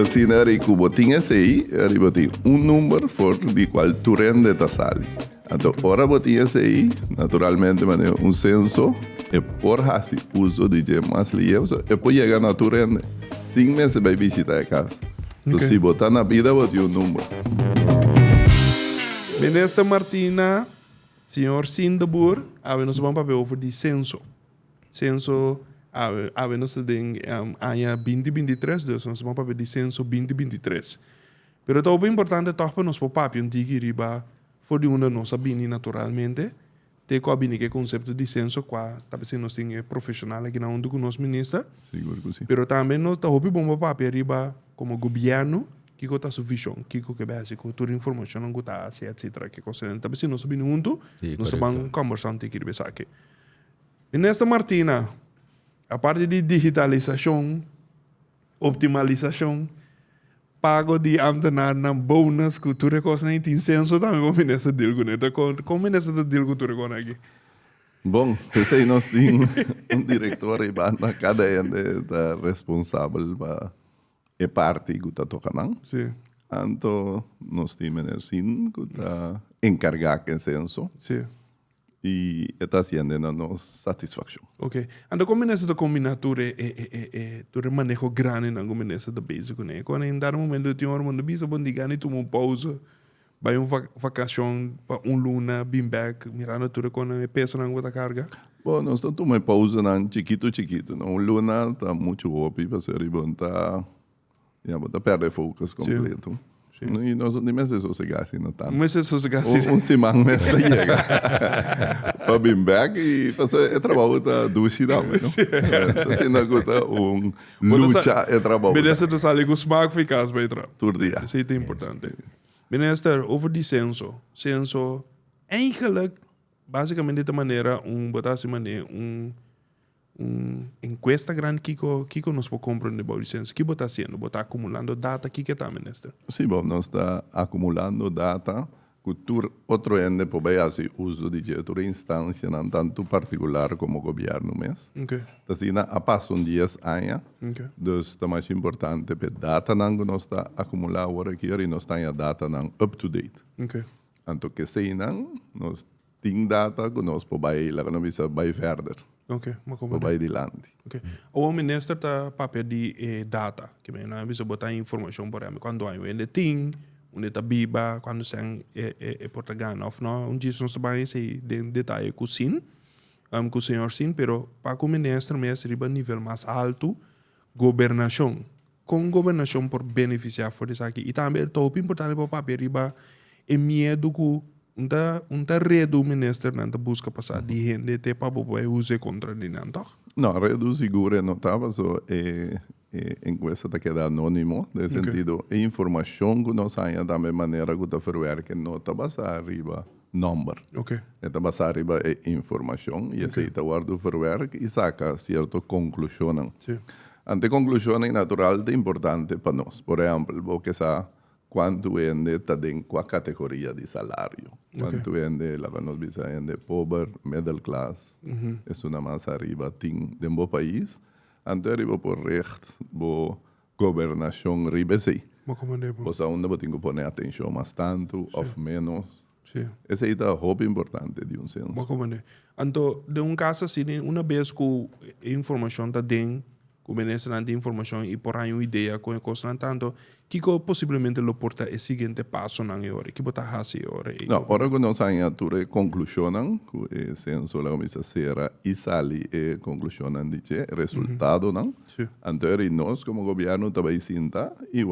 sinari cubo tinha sei, arribati un numero for di qual tu rende tasali. Então, ora botinha sei, naturalmente, mane un senso e por hasi uso di je mas lieso e poi llega na tu rende. 5 meses vai visitar a casa. Então, se botar na vida, boti un número. Minister Martina, senhor Sindebur, nós vamos falar over die censo. Censo, nós temos ano 2023, dus nós vamos falar de censo 2023. Pero é bem importante toch para nós papel um digi riba for de uma nossa bini naturalmente. Te ko bini que conceito de censo qua, talvez nós temos profissional aqui na onde com nós minister. Seguro que sim. Pero também nós tá hopi bom papel riba como governo que está sufficiente, que é básico, toda a informação não está assim, etc. Que coisa não, talvez nós sabemos junto, nós estamos conversando aqui de aqui. E nesta Martina, a parte de digitalização, optimalização, pago de ambtenaar na bônus, cultura coisa nem tem senso também como ministro dilgo, né? Como ministro dilgo cultura com aqui. Bom, pensei nós temos diretor e banda cada ente está responsável para é parte que está tocando. Sim. Então, nós temos assim que está encarregado em senso. Sim. E está sendo a nossa satisfação. Ok. Então, como nessa combinatura tu manejo grande na como nessa da básico, né? Quando em dar momento de uma mundo bisa bom diga, tu uma pausa, vai vacação para luna, bem back, mirando tudo quando é peso na outra carga. Bom, nós estamos uma pausa na chiquito, não. Luna está muito óbvio, para ser bom, está perde focus completo. Sim. E nós não temos sossegar assim, não tá? Mas é sossegar assim. Semana mês da chega. Para bem back e fazer trabalho da ducha da mãe, não? Assim na gota luta é trabalho. Beleza, tu sabe que o smaak fica as betra. Tudo dia. Isso é importante. Minister, over die censo. Censo, eigenlijk, basicamente de maneira, encuesta grande que nós podemos compreender sobre censo. O que está fazendo? Está acumulando data? O que está, ministro? Sim, bom, nós está acumulando data que outro ente pode fazer uso de outra instância, não tanto particular como governo mesmo. Ok. Então, assim, a passo 10 anos, então é mais importante que data não nós está acumulando agora aqui e nós temos a data não up-to-date. Ok. Então, que sei não, nós temos data que nós podemos ir further. Ok, maar bij die land. Ok. O minister está papel de data, que bem, não precisa botar informação por exemplo, quando há um ting, onde está biba, quando são portagana, ou não, dia nós trabalhamos em detalhe com o senhor sim, pero para o ministro mesmo riba nível mais alto, governação, com governação por beneficiar for isso aqui, e também é importante para o papel riba é medo que Unta redu minister nanta busca passar de gente te para poder usar contra de nanto. Não, redu seguro não estava só encuesta tá queda anônimo, no sentido a informação que nós temos da mesma maneira que está ferroviária que não está passar arriba number. Ok. Está passar arriba informação e esse está guardo ferroviária e saca certo conclusão. Sim. Ante conclusão é natural é importante para nós. Por exemplo, porque sa quanto vende está em qual categoria de salário. Quanto vende, lá nós vemos pobre, middle class, é uma mais arriba tem de um bom país. Ante arriba por recht, boa governação arriba sim. Você onde tem que pôr atenção mais tanto, ou menos. Esse é o hobby importante de censo. Então, de caso assim, uma vez que a informação está dentro, que o ministro tem informação e por aí uma ideia com a coisa, tanto, que possivelmente lo porta o seguinte passo na hora, que botar assim hora. Não, ora que nós temos a conclusão, que o censo lá começa a ser e sale a conclusão de que resultado não. Então, nós como governo também sinta e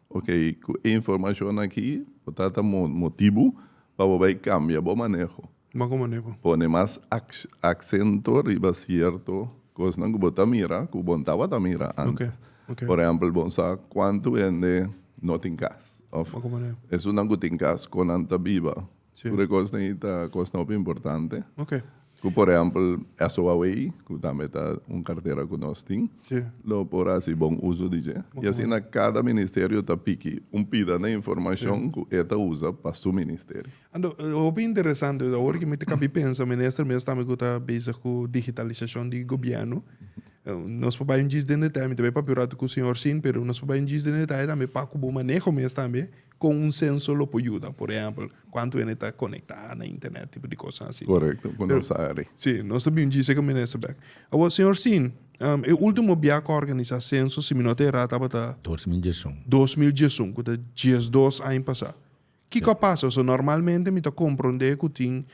ok, a informação aqui, portanto, motivo para poder cambiar o manejo. Pone mais acento riba certo, coisa não que bota mira, que bontava da mira antes. Okay. Por exemplo, vamos a quanto vende não tem casa. É uma que tem casa com anta viva. Por coisa é coisa importante. Ok. Que, por exemplo, a Huawei, que também está carteira que nós temos, lo por assim bom uso de je. E assim, cada ministério está pique pida na informação que esta usa para seu ministério. Então, é bem interessante, agora que me cabe pensar, o ministro mesmo também está busy com digitalização do governo. Nós podemos dizer de detalhe, também para pior com o senhor sim, pero nós podemos dizer de detalhe também para o manejo mesmo também, com um sensor lo pode ajudar, por exemplo, quanto ele está conectado na internet, tipo de coisa assim. Correcto, con Pero- esa área. Sim, nós também dizemos que menessa back. Agora, senhor sim, o último viaje que organiza censo, se me não te errado, estava 2018. 2015, que dias 2 anos passados. O que passa? So, normalmente, me compreender que tem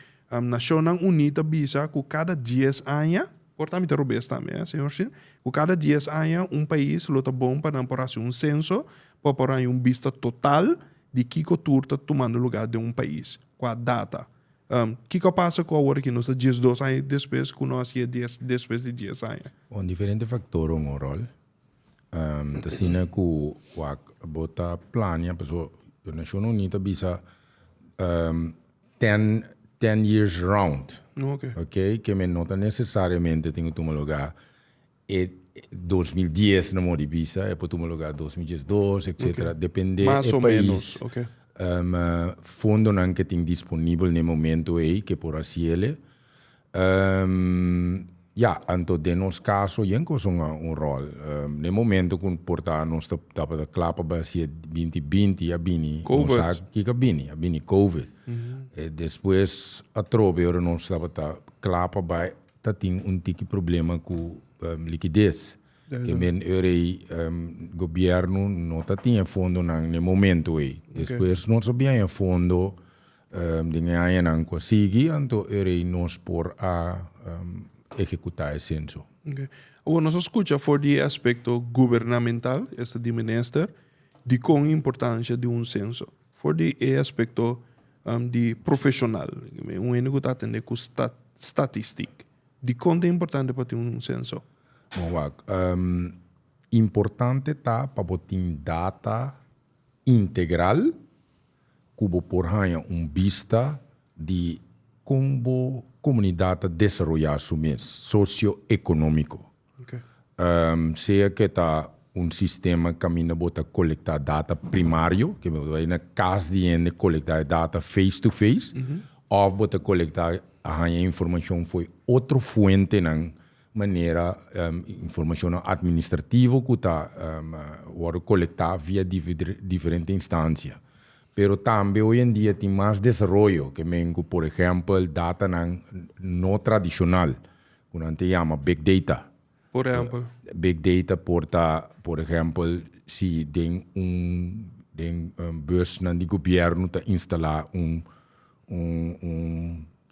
Nacional Unida visa que cada 10 anos, portanto, me roubei também, senhor sim, que cada 10 anos país está bom para fazer censo, para pôr vista total de que cultura está tomando lugar de país, com a data. O que passa com a hora que nós estamos 2 anos depois, que nós estamos depois de 10 anos? Um diferente fator um rol. Tasina ku wak bota plania pessoa a Nacional Unida bisa 10 years round. Ok. Ok? Que me nota necessariamente tem que tomar lugar e 2010 não mori bisa e pode tomar lugar 2012, etc. Depende Mais do ou país. menos, ok. Fundo não que tem disponível no momento aí que por assim ele. Anto de nos caso yen ko un rol. No momento kun porta nos tapa da clapa ba si 2020 abini. COVID. Kika abini COVID. E depois a trobe ora nos tapa da clapa ba ta ting un tiki problema ku liquidez. Que men eurei governo não ta tinha fundo no momento aí. Depois não sabia fundo de ganhar não consegui, então eurei nos por a executar esse censo. Okay. Agora, nós escuta for de aspecto governamental, esta de minister, de quão importância de censo. For de aspecto de profissional, único que está atendendo com estatística. De quanto é importante para ter censo? Bom, importante tá para botar data integral, como por exemplo vista de como comunidade desenvolver su mês socioeconômico. Okay. Seja que tá sistema que caminha bota coletar data primário, que é na casa de coletar data face to face, ou bota coletar a informação foi outra fonte na maneira informação administrativa que está coletar via diferentes instâncias. Pero também hoje em dia tem mais desenvolvimento, que mengo, por exemplo, data não tradicional, que a gente chama Big Data. Por exemplo? Big Data porta, por exemplo, se tem bus do governo está instalar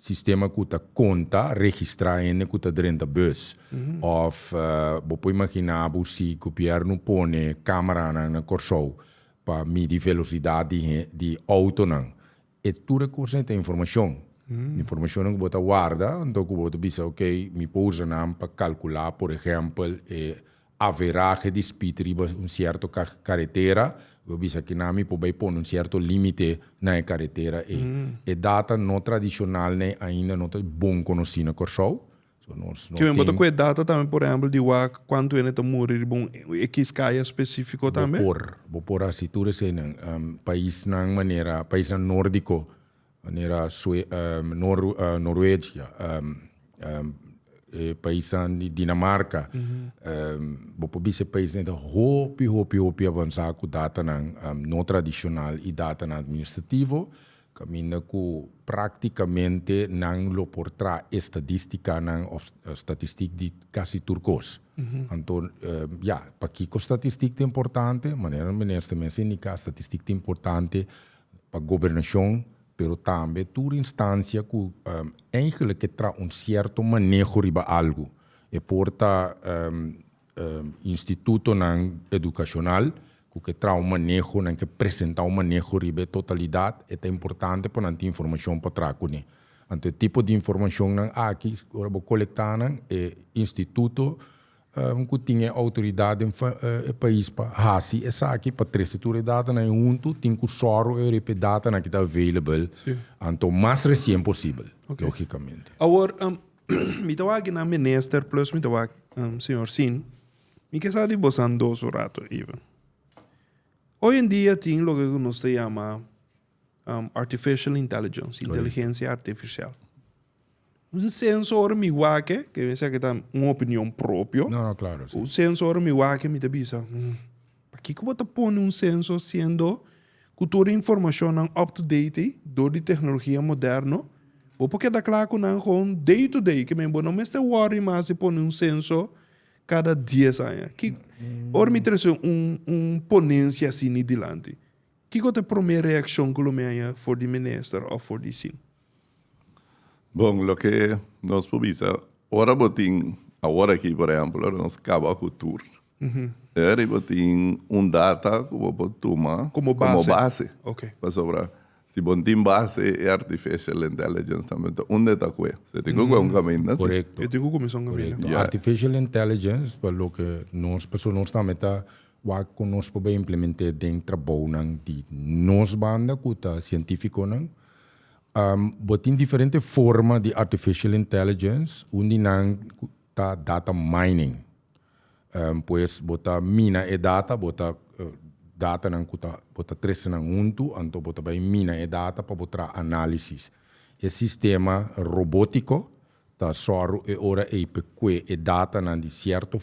sistema que está conta, registrar ainda que está dentro da bus. Ou, você imaginar se o governo põe câmera na corso para medir velocidade de auto, e tudo coisa tem informação. Informação que você guarda, então você diz, ok, me pousa para calcular, por exemplo, a average de speed riba certa carretera, você diz que não me pode pôr certo limite na carretera. E data não tradicional ainda não está bom conhecido na corso. Que me bota com data também, por exemplo, de quanto ele está morrer, bom, escala específico também? Vou por assim, tudo assim, país na maneira, país nórdico, maneira Noruega, país de Dinamarca, vou por esse país ainda hopi avançar com data não tradicional e data administrativo, caminha com praticamente não lo portar estatística estatística de quase turcos. Então, para que a estatística é importante, maneira ministra indica estatística é importante para a governação, pero também toda instância que eigenlijk traz certo manejo riba algo. E porta instituto educacional que traz manejo, que apresenta manejo riba totalidade, é importante para ter informação para trás. Então, tipo de informação aqui, vou coletar é instituto que tinha autoridade no país para hasi essa aqui para três autoridades na junto tem que soro e data na que está available então mais recente possível logicamente. Agora me estava aqui na minister plus me estava senhor Sin me que sabe você andou so rato even. Hoje em dia tem o que nós chama artificial intelligence, inteligência artificial. un sensor mi wake, que me dice que está una opinión propio. No, claro. Sí. Un sensor mi wake me te bisa. ¿Para qué como te pone un sensor siendo que toda información up to date door die tecnologia moderno? Porque da claro con gewoon day to day que me bueno me está worry más se pone un sensor cada 10 años. Que ahora me interesa ponencia assim ni delante. Que é a primeira reação que me haya for the minister ou for the sin? Bom, lo que nós publica, ora botin, agora aqui, por exemplo, nós acaba a cultura. Era botin data que vou tomar como base. Ok. Para sobrar. Se botin base é artificial intelligence também. Onde está com você tem um caminho, Correcto. Eu tenho começar a caminho. Yeah. Artificial intelligence, pelo que nós pessoas também tá que nós podemos implementar dentro do trabalho de nós banda que tá científico não. Tem diferentes formas de artificial intelligence, onde não tá data mining. Pues bota mina e data, bota data não bota três não junto, então bota bem mina e data para botar análise. E sistema robótico tá só ora e peque e data não de certo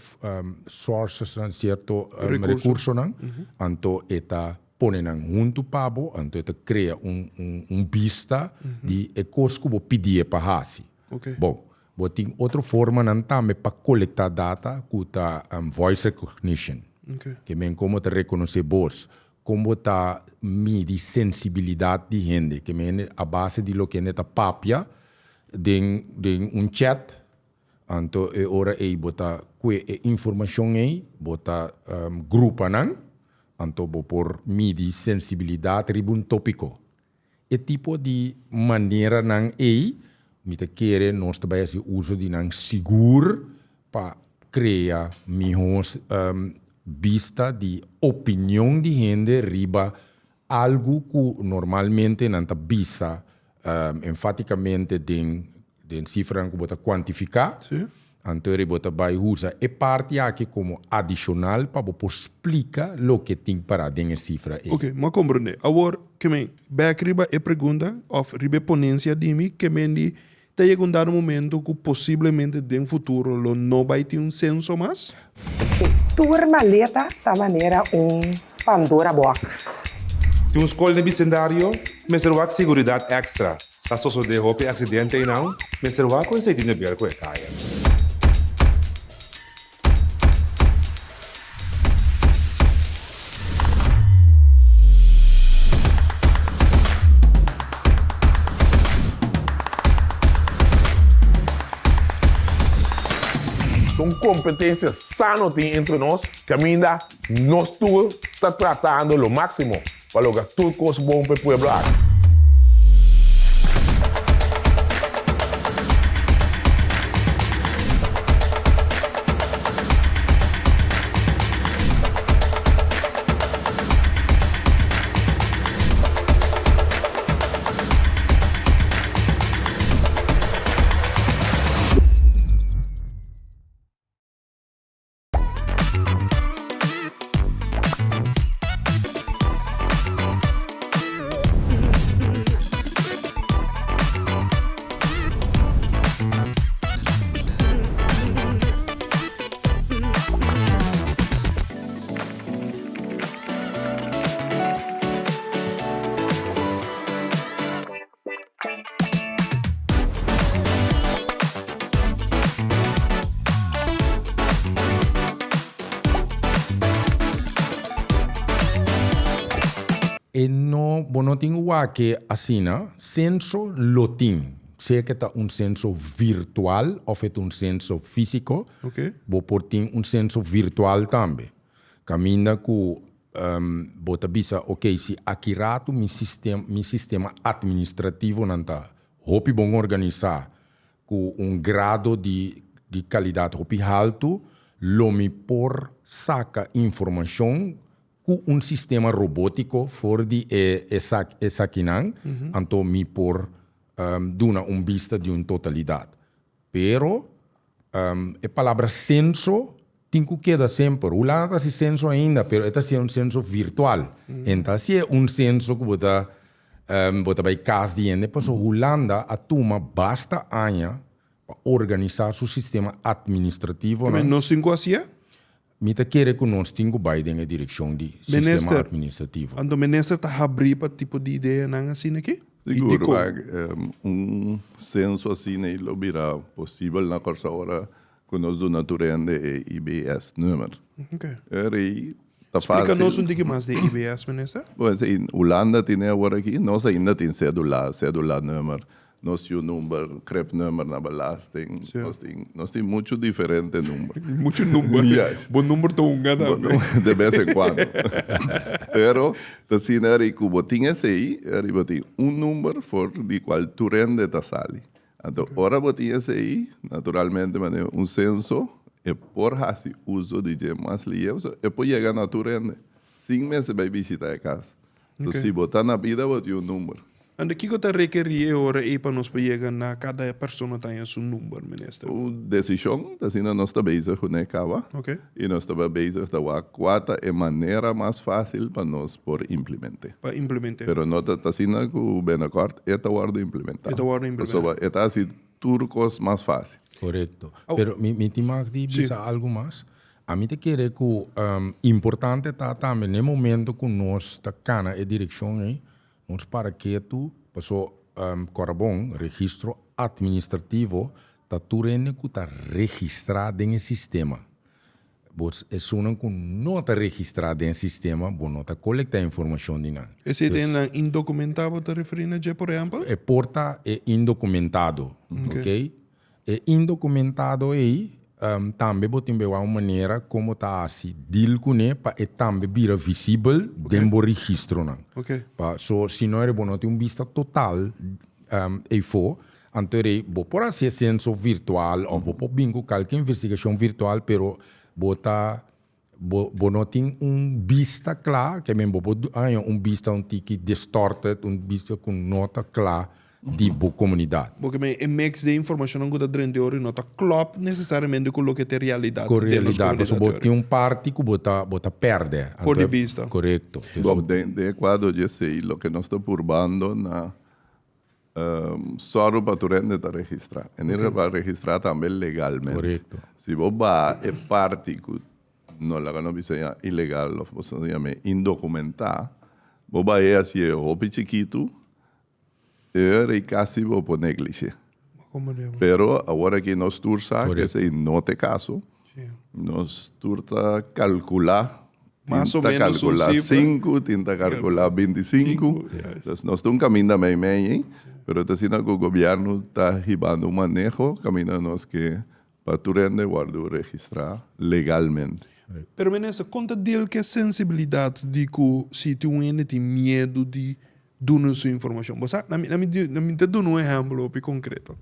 sources não certo recurso não, então eta põe não junto pabo, então eta cria vista de coisas que vou pedir para hasi. Okay. Bom, tem outra forma não também para coletar data que tá voice recognition. Okay. Que bem como te reconhecer voz, como tá medir sensibilidade de gente, que bem a base de lo que neta papia de chat, então é hora aí botar que informação aí, botar grupo não, então vou por medir sensibilidade de tópico. E tipo de maneira não aí, me te querer nós também esse uso de não seguro para criar melhor vista de opinião de gente riba algo que normalmente não está vista enfaticamente de cifra que bota quantificar. Sim. Então ele bota vai usar e parte aqui como adicional para explicar o que tem para dentro cifra. Ok, mas compreende. Agora, que me back riba e pergunta of riba ponência de mim que me di tá chegando um momento que possivelmente no futuro lo não vai ter senso mais. Tua maleta da maneira Pandora Box. Tem escola de bicendário, mas será seguridade extra. Se a só de roupa acidente não, mas será com esse dinheiro ver com a caia. São competências sanas entre nós que ainda nós todos está tratando o máximo para lograr tudo coisa bom para o povo. E não tem o que assina senso lotim. Se é que está senso virtual ou é senso físico, Ok. vou por ter senso virtual também. Caminha com bota bisa, ok, se aqui rato mi sistema administrativo não está hopi bom organizar com grado de qualidade hopi alto, lo mi por saca informação com sistema robótico for de essa quinan, então mi por duna vista de totalidade. Pero a palavra senso tem que quedar sempre. O lado é senso ainda, pero este é senso virtual. Então, se é senso que você vai casa de gente, pois Holanda a toma basta anos para organizar seu sistema administrativo. Também nós temos assim, Me te quer que nós temos Biden a direção de sistema Minister, administrativo. ando minister tá abrir para tipo de ideia não assim aqui? Seguro, censo assim, ele virá possível na coisa hora que nós do naturende IBS número. Ok. Aí, tá Explica-nos fácil. um pouco mais de IBS, minister. Bom, em Holanda tem agora aqui, nós ainda tem cédula número, nós temos número, crepe número na belasting, nós tem muito diferente número. Muito número. Yes. Bom número de um gado. De vez em quando. Pero, assim, era que botinha esse aí, era botinha número for de qual tu rende ta sali. Então, ora botinha esse aí, naturalmente, censo, e por assim, uso de mais lieve, e depois chega na tu rende. 5 meses vai visitar a casa. Então, se botar na vida, botar número. En de kiko te requerir ora e para nos pegar na cada pessoa tem seu número, minister. A decisão, assim, nós estamos bezig com a cava. Ok. E nós estamos bezig com qual é a maneira mais fácil para nós por implementar. Para implementar. Pero no está haciendo que o Benacort está guarda implementar. Está guarda implementar. Está assim turcos mais fácil. Correto. Pero me tinha que dizer algo mais. A mim te quer que importante está também no momento que nós está cana a direção aí, nós para que tu passou corabon registro administrativo tá turene que está registrado em sistema. Vos é sonan que não está registrado em sistema, bom não está coletar informação de nada. Esse tem indocumentado te referir a por exemplo? É porta é indocumentado, ok? É indocumentado aí também botem uma maneira como está assim deal com ele para também vira visível dentro do registro não. Ok. So se não é bom ter vista total e for então vou por assim censo virtual ou vou por bingo qualquer investigação virtual pero bota não tem vista clara que mesmo vista tique distorted vista com nota clara de boa comunidade. Porque é mix de informação que está dentro de hora e não está klopt necessariamente com o que é realidade. Com realidade, você tem parte que bota perde. Por de vista. Correto. Bom, de quadro eu sei, o que nós estamos purbando na só para tu rende está registrar. E ele vai registrar também legalmente. Correto. Se você vai é parte que não lá não precisa ilegal, você chama indocumentar, você vai assim é roupa chiquito. Era quase por negligência. Pero agora que nós tursa, que se não tem caso, nós turta calcular, mais ou menos calcular 5, tenta calcular 25. Então, nós estamos caminhando meio, pero está sendo que o governo está ribando um manejo, caminhando nós que para tu rende guardo registrar legalmente. Pero menesa, conta dele que a sensibilidade de que se tu tem medo de donar sua informação. Você, na minha te dou exemplo concreto.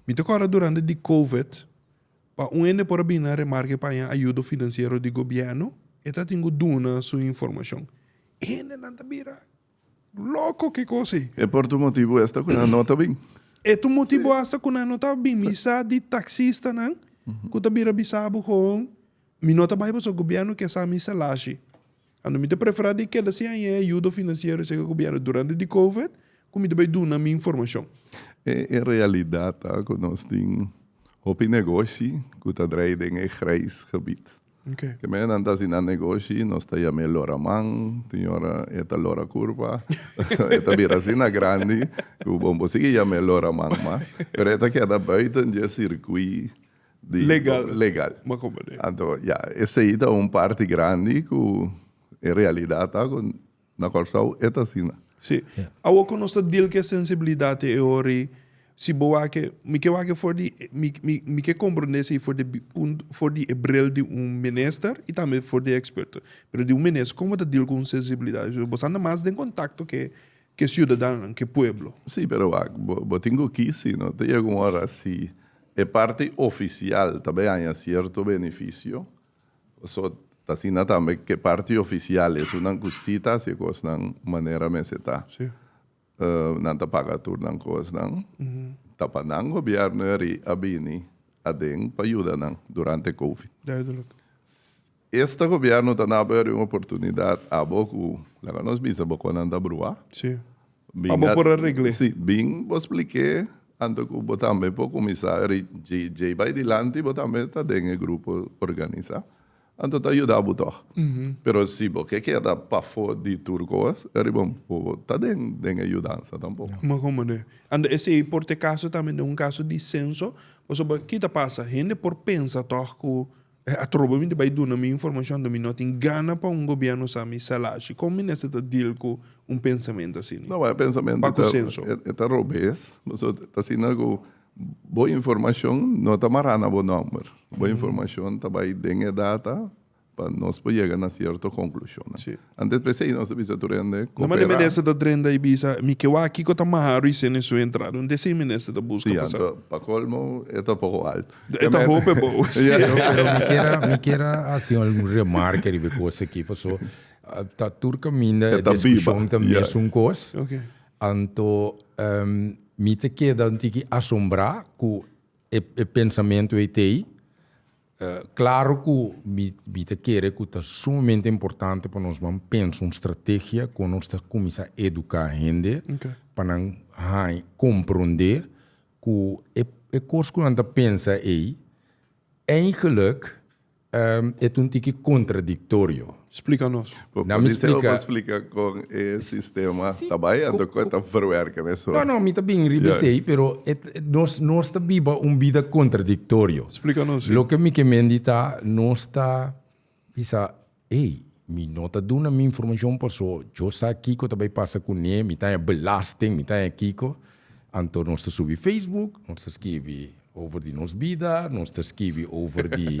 Me te agora durante de COVID, para ene por bem na remarque para a ajuda financeira do governo, eta tenho donar sua informação. Ene não tá bira. Louco que coisa. E por tu motivo esta coisa não está bem. É tu motivo esta coisa não tá bem. Misa de taxista não, que tá bira bisabo com, me nota vai para o governo que essa misa laje. Ando me te preferir de que assim é ajuda financeira se o governo durante de COVID, como te vai dar minha informação. É realidade, tá? Que nós temos um negócio que está dentro em grijs gebied. Okay. Que men anda sin negócio, nós está a melhor mão, tem hora esta lora curva, esta vira sina grande, o bom conseguir a melhor mão, mas esta queda buiten de circuito legal. Mas como é? Então, esse aí é parte grande que em realidade, na qual é assim. Sim. Ao que nós deal que sensibilidade é ori, se boa que me que for de me que compreender se for de ebrel de minister e também for de expert. Pero de minister como tá deal com sensibilidade? Você anda mais em contato que cidadão, que pueblo. Sim, pero eu tenho que sim, não tem alguma hora assim. É parte oficial, também há certo benefício. So, assim também que parte oficial é uma cosita se coisa de maneira meseta. Sim. Não tá paga tudo não coisa não. Tapa não governo eri abini adem para ajudar não durante COVID. Duidelijk. Este governo tá na abertura uma oportunidade a pouco, lá nós bisa boco não da brua. Sim. Abo por a regle. Sim, bem vos expliquei anto que eu também para começar já vai dilante, eu também está dentro do grupo organizar. Anto tá ajudar a botar. Pero se você quer dar para fora de turcos, é bom, tá dentro ajudança também. Mas como né? And esse por te caso também é caso de censo, ou seja, que tá passa, gente por pensa toch que a troba vai dar minha informação, me não tem gana para governo sabe salário. Como nesse tá deal com pensamento assim? Não, é pensamento Para o censo. é robês, mas tá sendo que boa informação não tá marana bom número. Boa informação tá vai dentro data para nós poder chegar a certa conclusão. Sim. Antes pensei nós devia turende Não mas nessa da trenda e bisa, me que wa aqui que tá maharo e sem isso entrar, não desse nessa da busca sim, passar. então para colmo é tá pouco alto. Esta roupa é boa. Pero me quera assim um remarque de coisa aqui, passou tá turca minda tá discussão viva. também Yeah. um coisa. Ok. Anto me te queda um tique assombrar com o pensamento ETI. Claro que me te quer que é sumamente importante para nós pensar uma estratégia que nós começar a educar a gente Okay. para não compreender que é coisa que nós pensa aí eigenlijk é um tique contraditório. Explica-nos. Não me explica. Explica com o sistema, tá bem? Então tá verwerken isso. Não, me tá bem ribesei, pero nós está viva vida contraditório. Explica-nos. Lo que me mendita não está bisa, ei, me nota dando minha informação passou, eu sei aqui que também passa com ele, me tá belasting, me tá aqui que, então nós está subir Facebook, nós está escrever over de nos vida, nós está escrever over de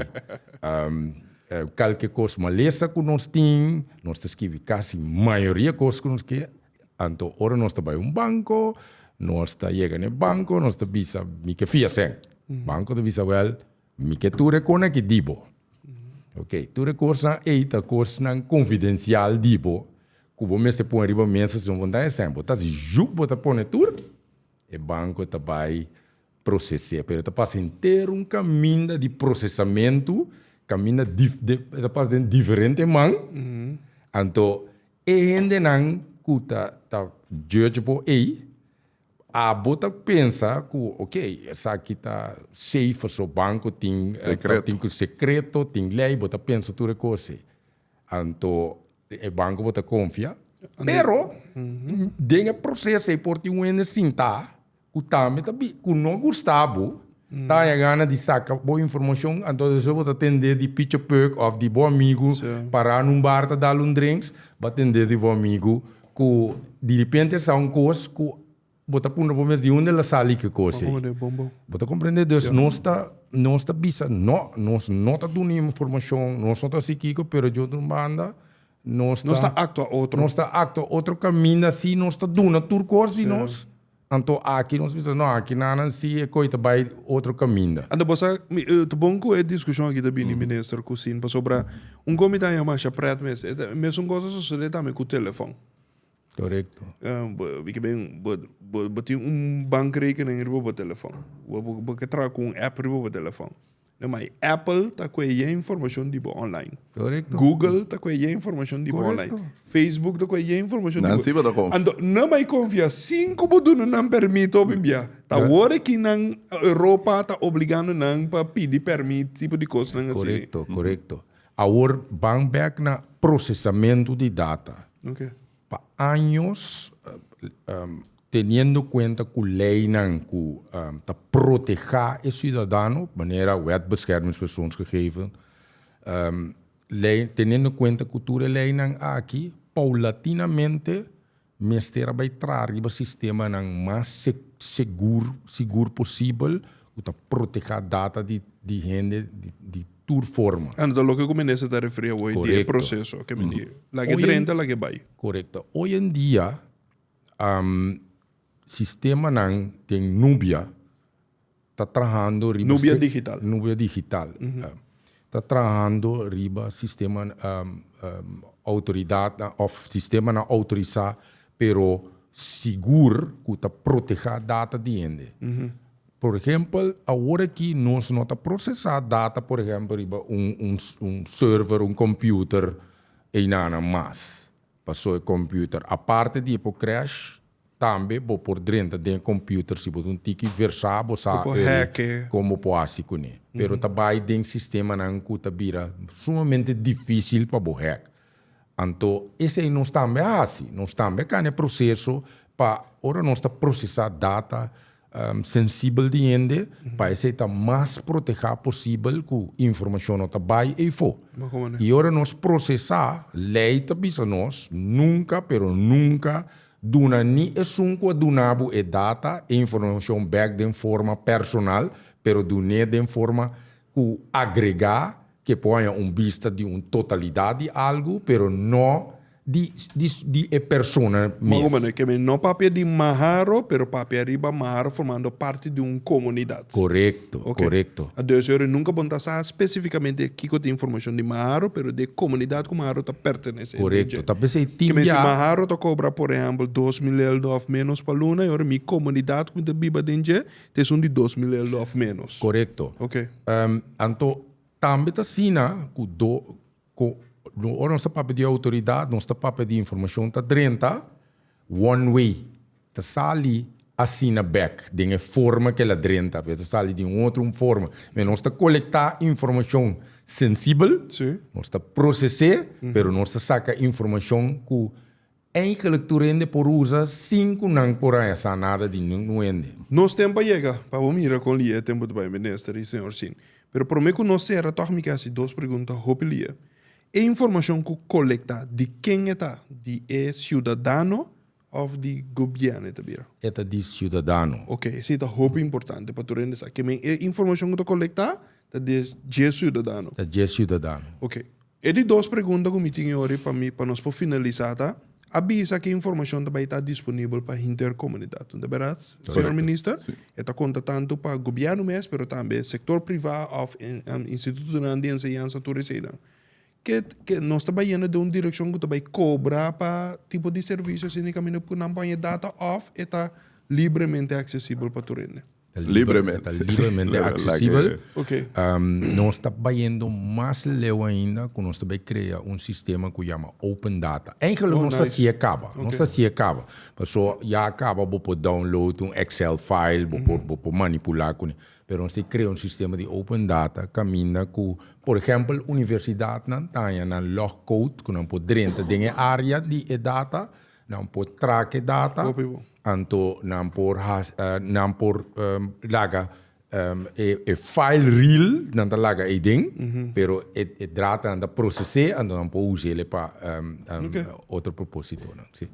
qualquer coisa maleza que nós temos, nós está escrever quase maioria coisas que nós quer, então ora nós está vai banco, nós está chegando no banco, nós está bisa, me que fia sem, banco está bisa well, me que tu recona que dibo. Ok, tu recorsa eita coisa não confidencial dibo, que você se põe riba mensagem, não vão dar exemplo, tá se jup bota põe tur, e banco tá vai processar, pero tá passa inteiro caminho de processamento, caminho tá passa de diferente man, então e ainda não que tá judge por aí. A bota pensa que, ok, essa aqui está safe, o banco tem secreto, tem lei, bota pensa tudo coisa. Então, o banco bota confia. Pero, dentro do processo, é porque um ainda sinta, que também que não gostava, tá a gana de sacar boa informação, então eu vou atender de pitch perk of de bom amigo, parar num bar, tá dar um drinks, vou atender de bom amigo, que de repente são coisas que bota puna por mês de onde ela sali que coisa. Bota compreender dus não está bisa não está dando informação, não está assim que pero eu não banda não está acto outro caminho assim, não está dando tudo coisa de nós. Então aqui nós bisa não aqui não se é coisa vai outro caminho. Anda bossa te bom com a discussão aqui da bini ministro cozinha sobre comitê a marcha preto mesmo coisa sucede também com o telefone. Correto. Ik ben bankrekening op het telefoon. We tragen com app op het telefoon. Maar Apple tá com a informação de online. Correto. Google tá com a informação de online. Facebook tá com a informação de Não se bota confia. Ando não mais confia 5 bodo não permite obibia. Tá hora que na Europa tá obrigando não para pedir permite tipo de coisa não assim. Correto. Agora vamos back na processamento de data. Okay. Para anos, tendo cuenta que a lei não está proteger o cidadão, de maneira wetbeschermingspersoonsgegevens, tendo cuenta que a lei não aqui, paulatinamente, mestera vai trazer o sistema não mais seguro possível, para proteger a data de gente de toda forma. Então, o que começa a referir hoje é o processo que me diz. Lá que trenta, lá que vai. Correto. Hoje em dia, sistema não tem Nubia, está trabalhando Nubia digital. Nubia digital. Está trabalhando riba sistema autoridade of sistema não autorizar, pero seguro que está proteger a data de gente. Por exemplo, agora que nós não está processar data, por exemplo, server, computer, e nada mais. Passou o computer. A parte de crash, também por dentro do computer se você tem que versar como pode com ele. Pero também tem sistema na que vira sumamente difícil para o hack. Então, esse não está bem assim, não está bem que é processo para ora nós processar data sensível de gente para esse estar mais proteger possível com informação não vai e for. E ora nós processar lei também nós nunca duna ni esunco dunabo e data e informação back de forma personal, pero dune de forma que agregar que ponha vista de uma totalidade de algo, pero não de persona mesmo. Que não papel de Maharo, pero papel arriba Maharo formando parte de uma comunidade. Correto, correto. A Deus eu nunca vou estar especificamente aqui com a informação de Maharo, pero de comunidade que Maharo está pertenece. Correto. Talvez se que se Maharo está cobra, por exemplo, $2,000 menos para luna, e agora minha comunidade com a biba dentro, tem de $2,000 menos. Correto. Ok. Então, também está assim, ora nossa papel de autoridade, nossa papel de informação está dentro, one way, está sali assina back, de uma forma que ela dentro, está sali de outra forma, mas nós está coletar informação sensível, nós está processar, pero nós está saca informação que eigenlijk turende por usa 5 não por essa nada de não ende. Nós tempo chega, para o mira com lia tempo do ministro e senhor sim, pero por mim que nós será toch me quase 2 perguntas hopelia. A informação que coleta de quem está, de cidadão ou de governo, É de cidadão. Ok, isso é muito importante para tu render. Que a informação que tu coleta é de cidadão. É de cidadão. Ok. E de 2 perguntas que eu tenho hoje para nós finalizar, tá? Avisa que a informação também está disponível para a intercomunidade, não é verdade, senhor ministro? Está conta tanto para o governo mesmo, mas também setor privado ou instituto de ensinança turística. Que nós trabalhamos de uma direção que também cobra para tipo de serviço assim que caminho por não põe data off está livremente acessível para tu rende. Livremente acessível. Ok. Nós estamos trabalhando mais leu ainda quando nós também criar sistema que chama Open Data. Eigenlijk não se acaba, não se acaba. Mas já acaba por download Excel file, por manipular com. Pero se cria sistema de Open Data caminha com, por exemplo, universidade não tem na log code que não pode dentro de área de data, não pode track data, então não pode laga file real não tá laga ding, pero data anda processar, então não pode usar ele para outro propósito, não? Sim.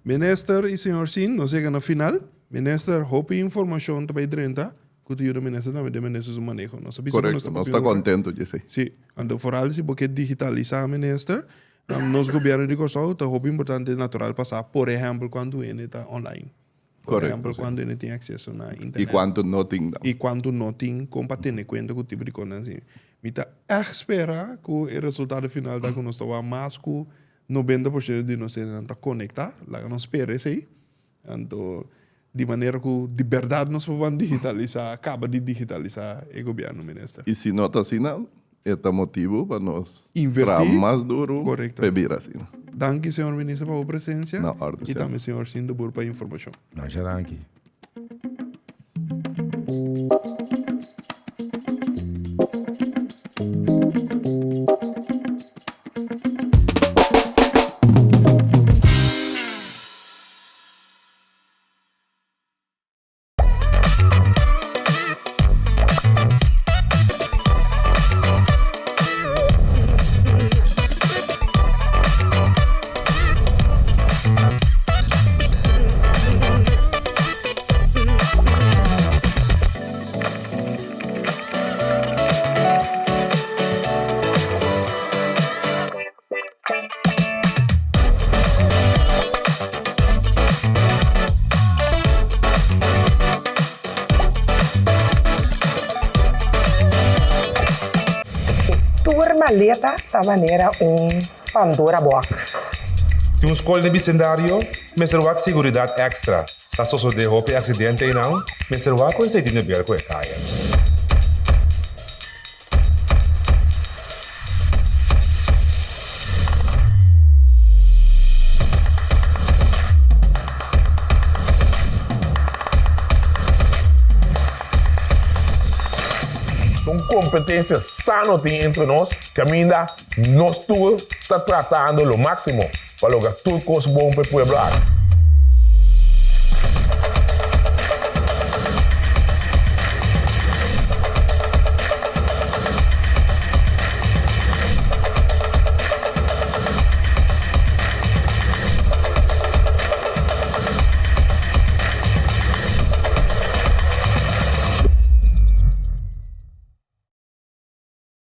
Minister e senhor Sin, nós chegamos no final. Minister, hope informação também dentro. Que o ministro também de ministro manejo. Correto, nós está contento, Jesse. Sim, então for algo porque digitalizar minister, nos governo de Kosovo, é muito importante natural passar, por exemplo, quando ele está online. Por exemplo, quando ele tem acesso na internet. E quando não tem. E quando não tem, como para ter conta com o tipo de coisa assim. Mita espera que o resultado final da que nós estamos mais que 90% de nós está conectado, lá que nós espera isso aí. Então, de maneira que de verdade nós vamos digitalizar, acaba de digitalizar o governo, ministro. E se não está assim, é motivo para nós invertir mais duro para vir assim. Danke, senhor ministro, pela presença. Na ordem, e também, senhor Sindobur, pela informação. Não, já danke. Maleta da maneira Pandora Box. Tem escola de bicendário, mas será seguridade extra. Se a de roupa acidente e não, mas será com esse dinheiro bem com a caia. competência sano tem entre nós, que ainda nós todos está tratando o máximo para lograr tudo coisa bom para o pueblo.